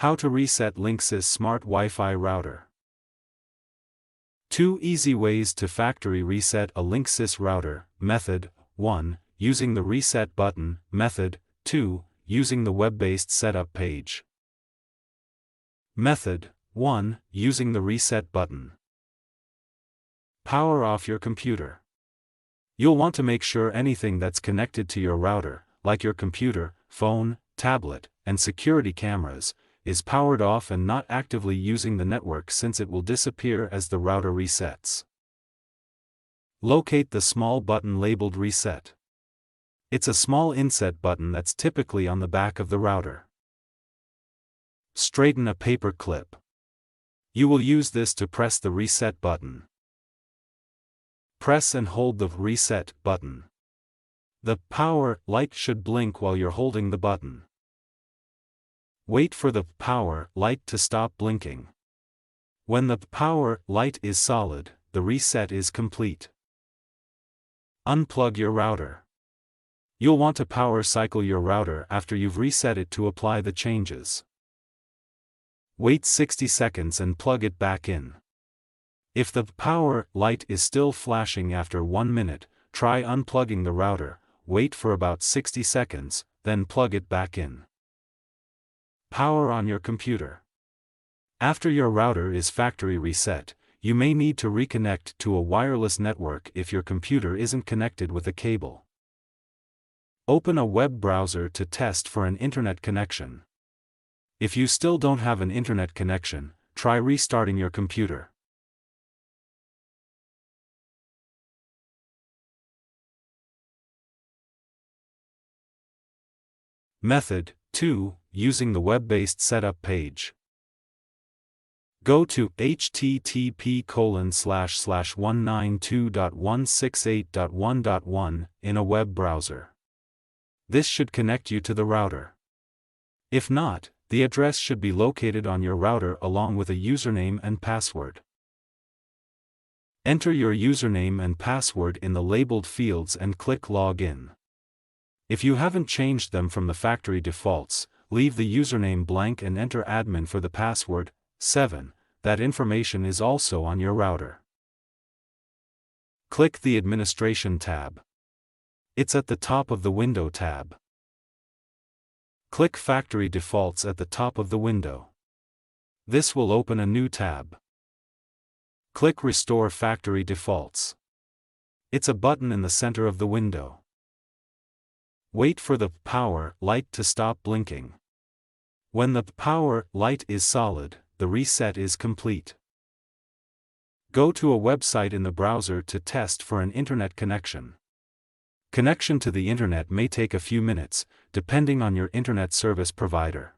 How to reset Linksys Smart Wi-Fi router. 2 easy ways to factory reset a Linksys router. Method 1. Using the reset button. Method 2. Using the web-based setup page. Method 1. Using the reset button. Power off your computer. You'll want to make sure anything that's connected to your router, like your computer, phone, tablet, and security cameras, is powered off and not actively using the network, since it will disappear as the router resets. Locate the small button labeled Reset. It's a small inset button that's typically on the back of the router. Straighten a paper clip. You will use this to press the reset button. Press and hold the reset button. The power light should blink while you're holding the button. Wait for the power light to stop blinking. When the power light is solid, the reset is complete. Unplug your router. You'll want to power cycle your router after you've reset it to apply the changes. Wait 60 seconds and plug it back in. If the power light is still flashing after 1 minute, try unplugging the router, wait for about 60 seconds, then plug it back in. Power on your computer. After your router is factory reset, you may need to reconnect to a wireless network if your computer isn't connected with a cable. Open a web browser to test for an internet connection. If you still don't have an internet connection, try restarting your computer. Method 2. Using the web-based setup page. Go to http://192.168.1.1 in a web browser. This should connect you to the router. If not, the address should be located on your router along with a username and password. Enter your username and password in the labeled fields and click Login. If you haven't changed them from the factory defaults, leave the username blank and enter admin for the password. 7. That information is also on your router. Click the Administration tab. It's at the top of the Window tab. Click Factory Defaults at the top of the window. This will open a new tab. Click Restore Factory Defaults. It's a button in the center of the window. Wait for the power light to stop blinking. When the power light is solid, the reset is complete. Go to a website in the browser to test for an internet connection. Connection to the internet may take a few minutes, depending on your internet service provider.